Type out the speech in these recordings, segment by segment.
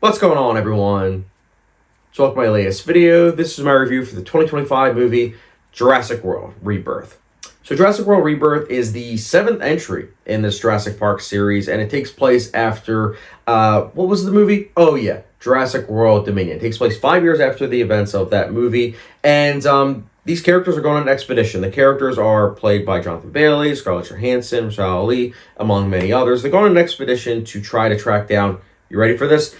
What's going on, everyone? So welcome to my latest video. This is my review for the 2025 movie Jurassic World Rebirth. So Jurassic World Rebirth is the 7th entry in this Jurassic Park series, and it takes place after, what was the movie? Oh yeah, Jurassic World Dominion. It takes place 5 years after the events of that movie, and these characters are going on an expedition. The characters are played by Jonathan Bailey, Scarlett Johansson, Michelle Ali, among many others. They're going on an expedition to try to track down, you ready for this?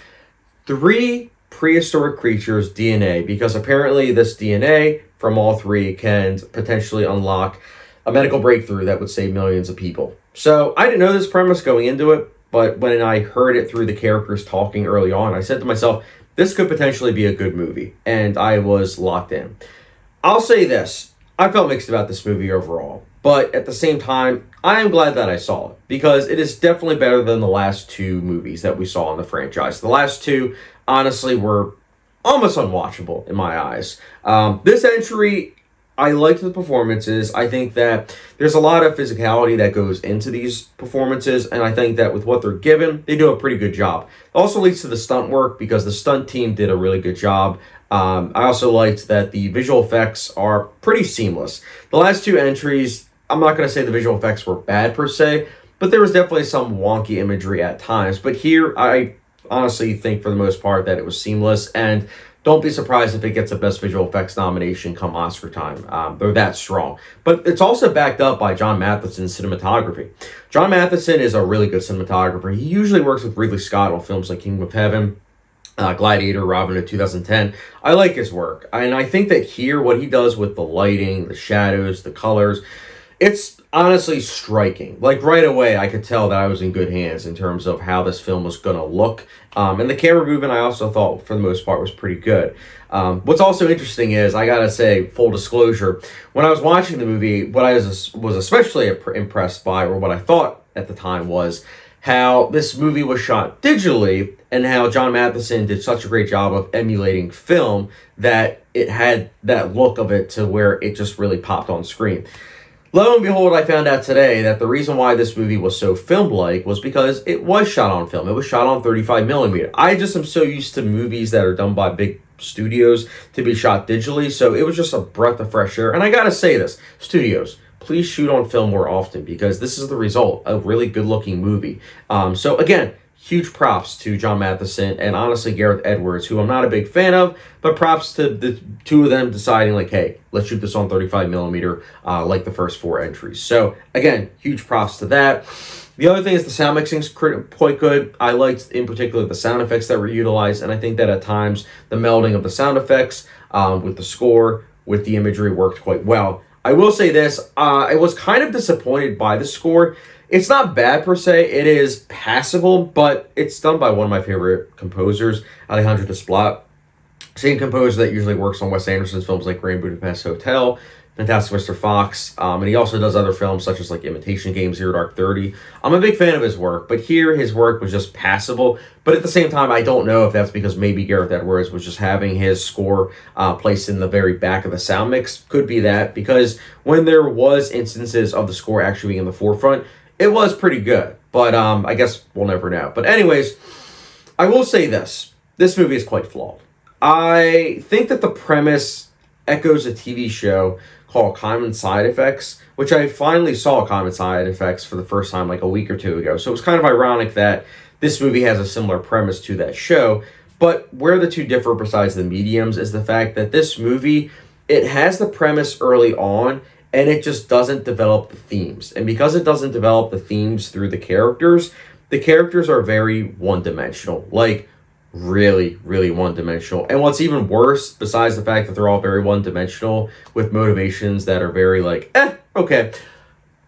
3 prehistoric creatures' DNA, because apparently this DNA from all 3 can potentially unlock a medical breakthrough that would save millions of people. So I didn't know this premise going into it, but when I heard it through the characters talking early on, I said to myself, this could potentially be a good movie, and I was locked in. I'll say this, I felt mixed about this movie overall, but at the same time, I am glad that I saw it, because it is definitely better than the last 2 movies that we saw in the franchise. The last 2, honestly, were almost unwatchable in my eyes. This entry, I liked the performances. I think that there's a lot of physicality that goes into these performances, and I think that with what they're given, they do a pretty good job. It also leads to the stunt work, because the stunt team did a really good job. I also liked that the visual effects are pretty seamless. The last 2 entries, I'm not going to say the visual effects were bad per se, but there was definitely some wonky imagery at times. But here, I honestly think for the most part that it was seamless, and don't be surprised if it gets a Best Visual Effects nomination come Oscar time. They're that strong. But it's also backed up by John Matheson's cinematography. John Matheson is a really good cinematographer. He usually works with Ridley Scott on films like Kingdom of Heaven, Gladiator, Robin Hood 2010. I like his work. And I think that here, what he does with the lighting, the shadows, the colors, it's honestly striking. Like right away, I could tell that I was in good hands in terms of how this film was going to look. And the camera movement, I also thought, for the most part, was pretty good. What's also interesting is, I gotta say, full disclosure, when I was watching the movie, what I was especially impressed by, or what I thought at the time, was how this movie was shot digitally, and how John Matheson did such a great job of emulating film that it had that look of it to where it just really popped on screen. Lo and behold, I found out today that the reason why this movie was so film-like was because it was shot on film. It was shot on 35 millimeter. I just am so used to movies that are done by big studios to be shot digitally, so it was just a breath of fresh air. And I gotta say this, studios, please shoot on film more often, because this is the result, a really good-looking movie. So again, huge props to John Matheson and honestly Gareth Edwards, who I'm not a big fan of, but props to the 2 of them deciding like, hey, let's shoot this on 35 millimeter like the first 4 entries. So again, huge props to that. The other thing is the sound mixing is quite good. I liked in particular the sound effects that were utilized, and I think that at times the melding of the sound effects with the score, with the imagery worked quite well. I will say this, I was kind of disappointed by the score. It's not bad per se, it is passable, but it's done by one of my favorite composers, Alejandro Desplat. Same composer that usually works on Wes Anderson's films like Grand Budapest Hotel, Fantastic Mr. Fox, and he also does other films such as like Imitation Game, Zero Dark 30. I'm a big fan of his work, but here his work was just passable. But at the same time, I don't know if that's because maybe Gareth Edwards was just having his score placed in the very back of the sound mix. Could be that, because when there was instances of the score actually being in the forefront, it was pretty good, but I guess we'll never know. But anyways, I will say this. This movie is quite flawed. I think that the premise echoes a TV show called Common Side Effects, which I finally saw Common Side Effects for the first time like a week or 2 ago. So it was kind of ironic that this movie has a similar premise to that show. But where the 2 differ besides the mediums is the fact that this movie, it has the premise early on, and it just doesn't develop the themes. And because it doesn't develop the themes through the characters are very one-dimensional. Like, really, really one-dimensional. And what's even worse, besides the fact that they're all very one-dimensional, with motivations that are very like, okay,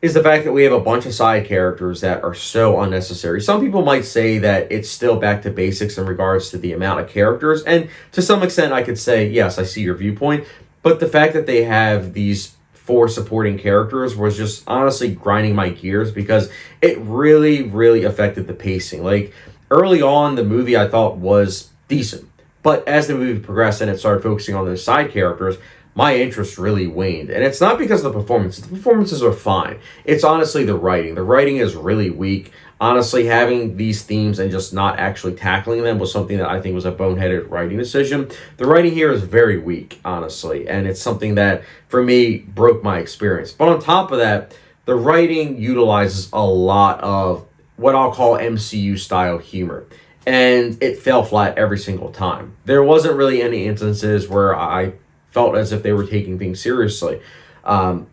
is the fact that we have a bunch of side characters that are so unnecessary. Some people might say that it's still back to basics in regards to the amount of characters. And to some extent, I could say, yes, I see your viewpoint. But the fact that they have these 4 supporting characters was just honestly grinding my gears, because it really, really affected the pacing. Like, early on, the movie I thought was decent, but as the movie progressed and it started focusing on those side characters, my interest really waned. And it's not because of the performances. The performances are fine. It's honestly the writing. The writing is really weak. Honestly, having these themes and just not actually tackling them was something that I think was a boneheaded writing decision. The writing here is very weak, honestly, and it's something that, for me, broke my experience. But on top of that, the writing utilizes a lot of what I'll call MCU-style humor, and it fell flat every single time. There wasn't really any instances where I felt as if they were taking things seriously,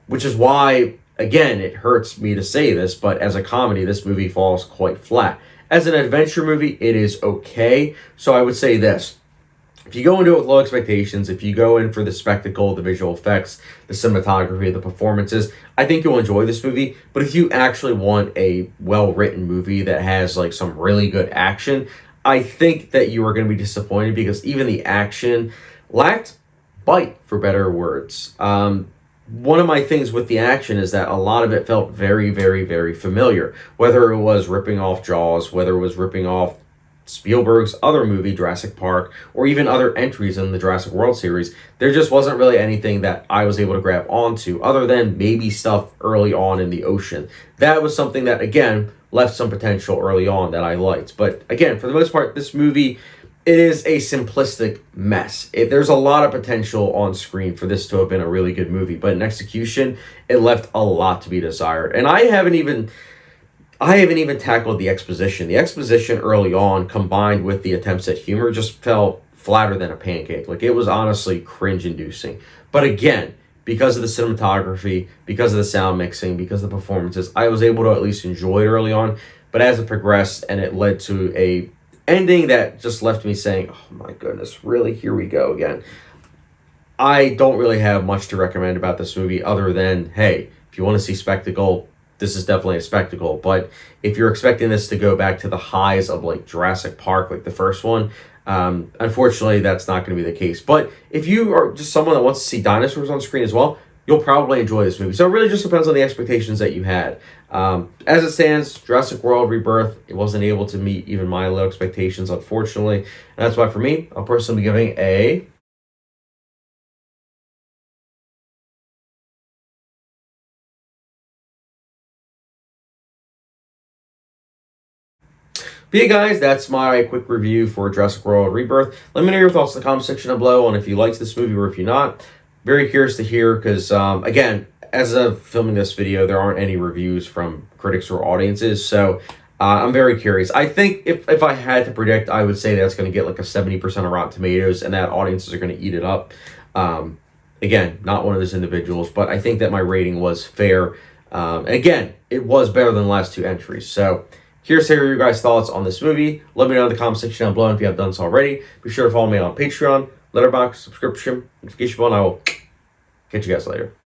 which is why, again, it hurts me to say this, but as a comedy, this movie falls quite flat. As an adventure movie, it is okay. So I would say this. If you go into it with low expectations, if you go in for the spectacle, the visual effects, the cinematography, the performances, I think you'll enjoy this movie. But if you actually want a well-written movie that has like some really good action, I think that you are going to be disappointed because even the action lacked bite, for better words. One of my things with the action is that a lot of it felt very, very, very familiar. Whether it was ripping off Jaws, whether it was ripping off Spielberg's other movie, Jurassic Park, or even other entries in the Jurassic World series, there just wasn't really anything that I was able to grab onto other than maybe stuff early on in the ocean. That was something that, again, left some potential early on that I liked. But again, for the most part, this movie, it is a simplistic mess. There's a lot of potential on screen for this to have been a really good movie, but in execution, it left a lot to be desired. And I haven't even tackled the exposition. The exposition early on, combined with the attempts at humor, just fell flatter than a pancake. Like, it was honestly cringe-inducing. But again, because of the cinematography, because of the sound mixing, because of the performances, I was able to at least enjoy it early on. But as it progressed and it led to a ending that just left me saying, oh my goodness, really, here we go again. I don't really have much to recommend about this movie other than, hey, if you want to see spectacle, this is definitely a spectacle. But if you're expecting this to go back to the highs of like Jurassic Park, like the first one, unfortunately, that's not going to be the case. But if you are just someone that wants to see dinosaurs on screen as well, you'll probably enjoy this movie. So it really just depends on the expectations that you had. As it stands, Jurassic World Rebirth, it wasn't able to meet even my low expectations, unfortunately. And that's why, for me, I'll personally be giving a... But yeah, guys, that's my quick review for Jurassic World Rebirth. Let me know your thoughts in the comment section down below on if you liked this movie or if you're not. Very curious to hear because, again, as of filming this video, there aren't any reviews from critics or audiences, so I'm very curious. I think if I had to predict, I would say that's going to get like a 70% of Rotten Tomatoes and that audiences are going to eat it up. Again, not one of those individuals, but I think that my rating was fair. And again, it was better than the last two entries. So here's to hear your guys' thoughts on this movie. Let me know in the comment section down below if you have done so already. Be sure to follow me on Patreon, Letterboxd, subscription, notification bell, and I will catch you guys later.